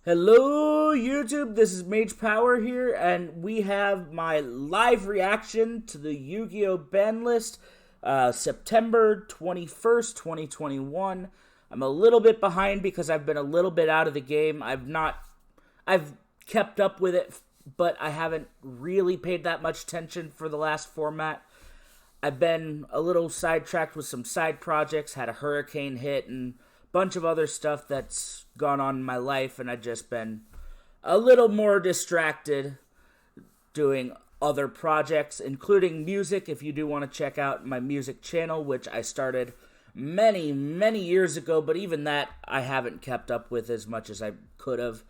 Hello, YouTube. This is Mage Power here, and we have my live reaction to the Yu-Gi-Oh! Banlist, September 21st, 2021. I'm a little bit behind because I've been a little bit out of the game. I've kept up with it, but I haven't really paid that much attention for the last format. I've been a little sidetracked with some side projects, had a hurricane hit, and bunch of other stuff that's gone on in my life, and I've just been a little more distracted doing other projects, including music. If you do want to check out my music channel, which I started many years ago, but even that I haven't kept up with as much as I could have.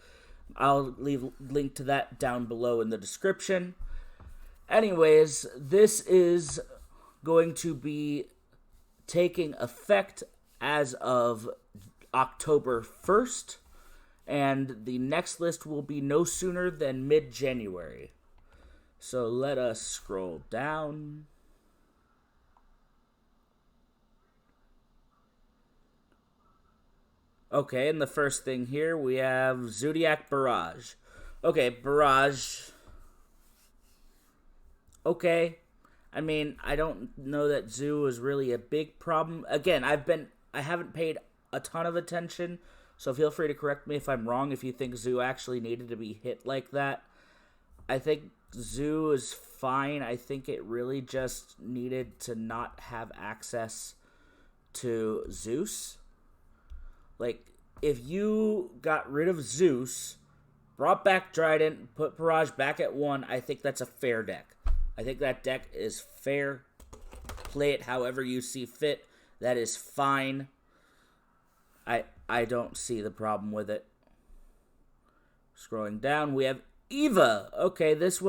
I'll leave a link to that down below in the description. Anyways, this is going to be taking effect as of October 1st, and the next list will be no sooner than mid-January. So let us scroll down. Okay, and the first thing here, we have Zodiac Barrage. Okay, Barrage. Okay. I mean, I don't know that Zoo is really a big problem. Again, I haven't paid a ton of attention, so feel free to correct me if I'm wrong if you think Zoo actually needed to be hit like that. I think Zoo is fine. I think it really just needed to not have access to Zeus. Like, if you got rid of Zeus, brought back Trident, put Barrage back at 1, I think that's a fair deck. I think that deck is fair. Play it however you see fit. That is fine. I don't see the problem with it. Scrolling down, we have Eva. Okay, that's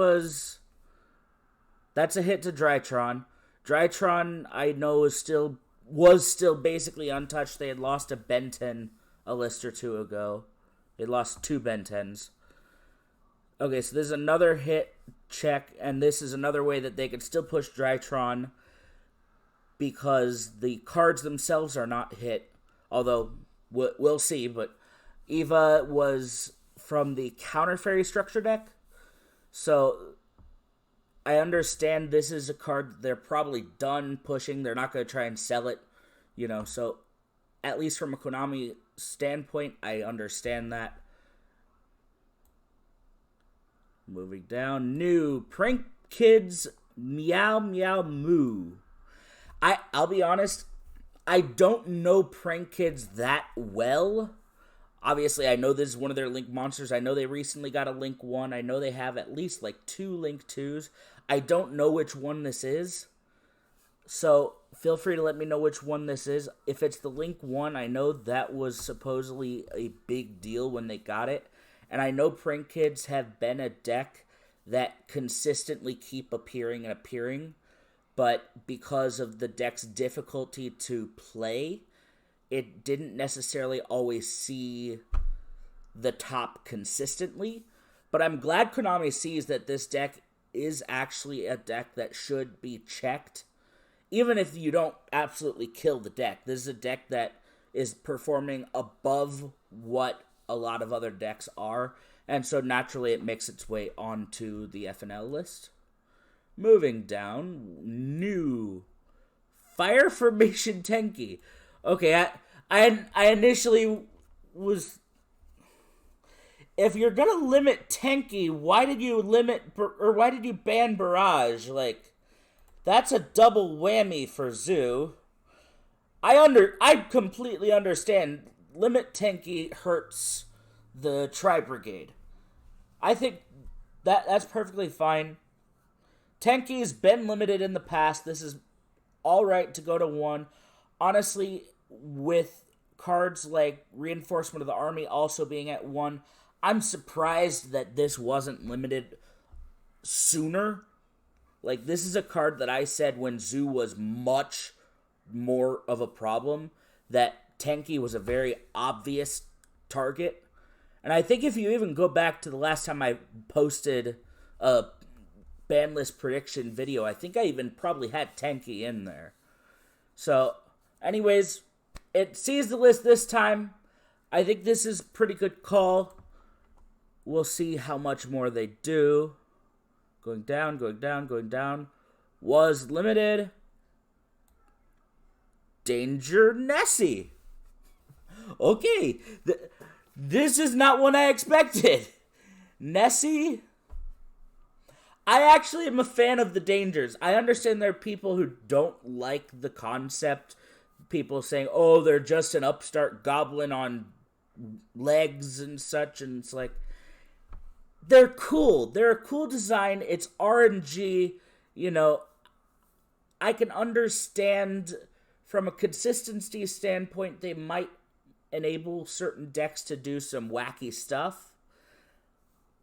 a hit to Tron. Tron, I know, was still basically untouched. They had lost a Ben 10 a list or two ago. They lost 2 Ben 10s. Okay, so this is another hit check, and this is another way that they could still push Tron because the cards themselves are not hit, although we'll see. But Eva was from the Counter Fairy structure deck, so I understand this is a card they're probably done pushing. They're not going to try and sell it, so at least from a Konami standpoint, I understand that. Moving down, new Prank Kids Meow Meow Moo. I'll be honest, I don't know Prank Kids that well. Obviously, I know this is one of their Link monsters. I know they recently got a Link 1. I know they have at least like 2 Link 2s. I don't know which one this is. So feel free to let me know which one this is. If it's the Link 1, I know that was supposedly a big deal when they got it. And I know Prank Kids have been a deck that consistently keep appearing, but because of the deck's difficulty to play, it didn't necessarily always see the top consistently. But I'm glad Konami sees that this deck is actually a deck that should be checked, even if you don't absolutely kill the deck. This is a deck that is performing above what a lot of other decks are, and so naturally it makes its way onto the FNL list. Moving down, new Fire Formation Tanky. Okay, I initially was, if you're gonna limit Tanky, why did you ban Barrage? Like, that's a double whammy for Zoo. I completely understand. Limit Tanky hurts the Tri-Brigade. I think that's perfectly fine. Tanky's been limited in the past. This is alright to go to 1. Honestly, with cards like Reinforcement of the Army also being at 1, I'm surprised that this wasn't limited sooner. Like, this is a card that I said when Zoo was much more of a problem, that Tanky was a very obvious target. And I think if you even go back to the last time I posted a Banlist prediction video, I think I even probably had Tanky in there. So, anyways, it sees the list this time. I think this is a pretty good call. We'll see how much more they do. Going down, going down, going down. Was limited. Danger Nessie. Okay. This is not what I expected. Nessie. I actually am a fan of the dangers. I understand there are people who don't like the concept. People saying, oh, they're just an upstart goblin on legs and such. And it's like, they're cool. They're a cool design. It's RNG. You know, I can understand from a consistency standpoint, they might enable certain decks to do some wacky stuff.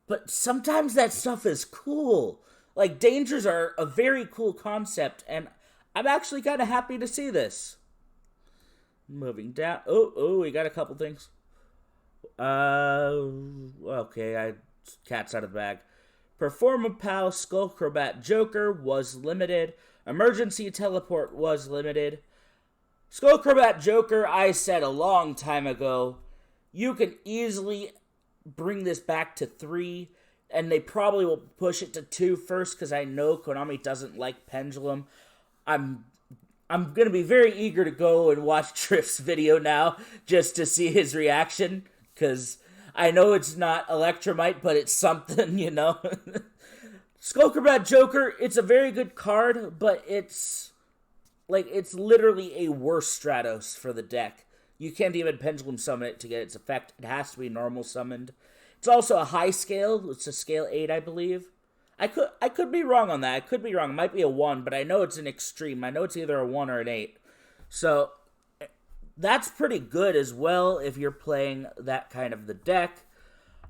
But sometimes that stuff is cool. Like, dangers are a very cool concept, and I'm actually kind of happy to see this. Moving down. Oh, we got a couple things. Okay, cat's out of the bag. Performapal Skullcrobat Joker was limited. Emergency Teleport was limited. Skullcrobat Joker, I said a long time ago, you can easily bring this back to 3, and they probably will push it to 2 first, because I know Konami doesn't like Pendulum. I'm going to be very eager to go and watch Triff's video now, just to see his reaction, because I know it's not Electromite, but it's something, you know. Skullcrobat Joker, it's a very good card, but it's literally a worse Stratos for the deck. You can't even Pendulum Summon it to get its effect. It has to be normal summoned. It's also a high scale. It's a scale 8, I believe. I could be wrong on that. I could be wrong. It might be a 1, but I know it's an extreme. I know it's either a 1 or an 8. So, that's pretty good as well if you're playing that kind of the deck.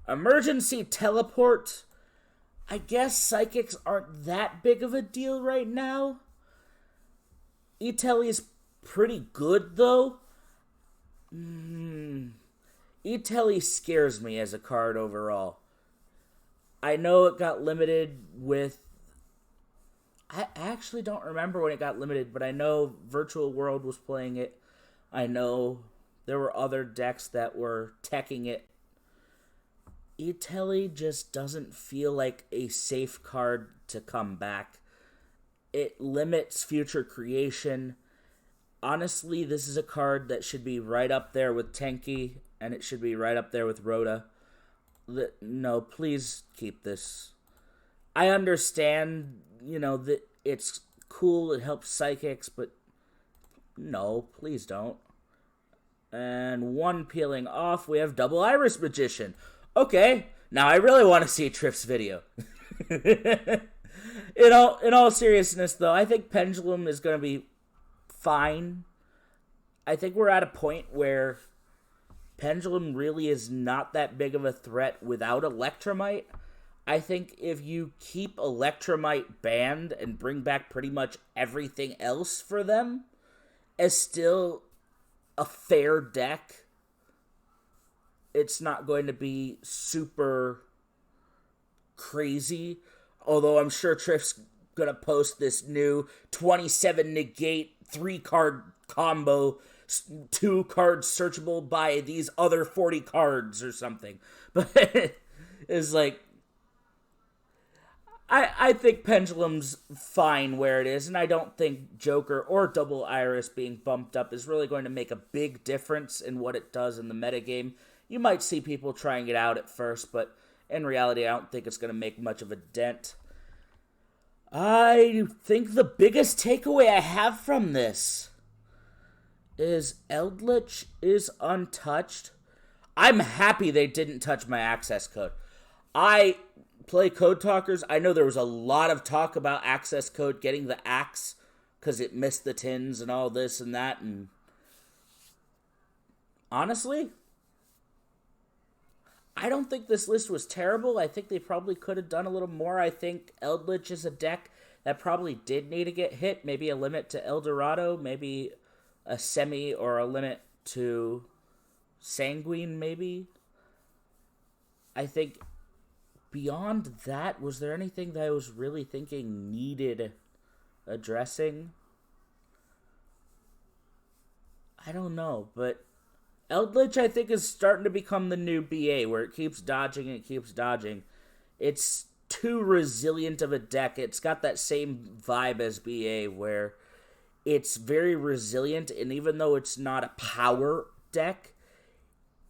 Emergency Teleport. I guess Psychics aren't that big of a deal right now. Itelli's pretty good, though. Itelli scares me as a card overall. I know it got limited with... I actually don't remember when it got limited, but I know Virtual World was playing it. I know there were other decks that were teching it. Itelli just doesn't feel like a safe card to come back. It limits future creation. Honestly, this is a card that should be right up there with Tanky, and it should be right up there with Rhoda. No, please keep this. I understand, you know, that it's cool, it helps Psychics, but no, please don't. And 1 peeling off, we have Double Iris Magician. Okay, now I really want to see Triff's video. In all seriousness, though, I think Pendulum is going to be fine. I think we're at a point where Pendulum really is not that big of a threat without Electromite. I think if you keep Electromite banned and bring back pretty much everything else for them as still a fair deck, it's not going to be super crazy. Although I'm sure Triff's going to post this new 27 negate 3-card combo, 2 cards searchable by these other 40 cards or something. But it's like, I think Pendulum's fine where it is, and I don't think Joker or Double Iris being bumped up is really going to make a big difference in what it does in the metagame. You might see people trying it out at first, but in reality, I don't think it's going to make much of a dent. I think the biggest takeaway I have from this is Eldritch is untouched. I'm happy they didn't touch my access code. I play Code Talkers. I know there was a lot of talk about access code getting the axe because it missed the tins and all this and that. And honestly, I don't think this list was terrible. I think they probably could have done a little more. I think Eldritch is a deck that probably did need to get hit. Maybe a limit to Eldorado. Maybe a semi or a limit to Sanguine, maybe. I think beyond that, was there anything that I was really thinking needed addressing? I don't know, but Eldritch, I think, is starting to become the new BA, where it keeps dodging and it keeps dodging. It's too resilient of a deck. It's got that same vibe as BA, where it's very resilient, and even though it's not a power deck,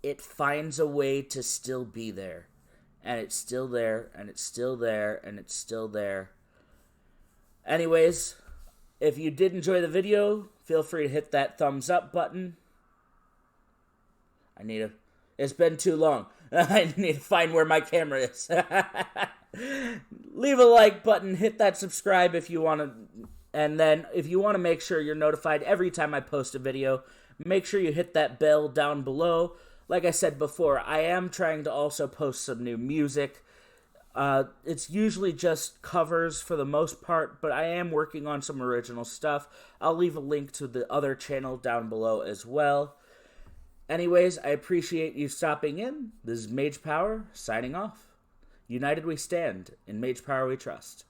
it finds a way to still be there. And it's still there, and it's still there, and it's still there. Anyways, if you did enjoy the video, feel free to hit that thumbs up button. It's been too long. I need to find where my camera is. Leave a like button, hit that subscribe if you want to, and then if you want to make sure you're notified every time I post a video, make sure you hit that bell down below. Like I said before, I am trying to also post some new music. It's usually just covers for the most part, but I am working on some original stuff. I'll leave a link to the other channel down below as well. Anyways, I appreciate you stopping in. This is Mage Power, signing off. United we stand, in Mage Power we trust.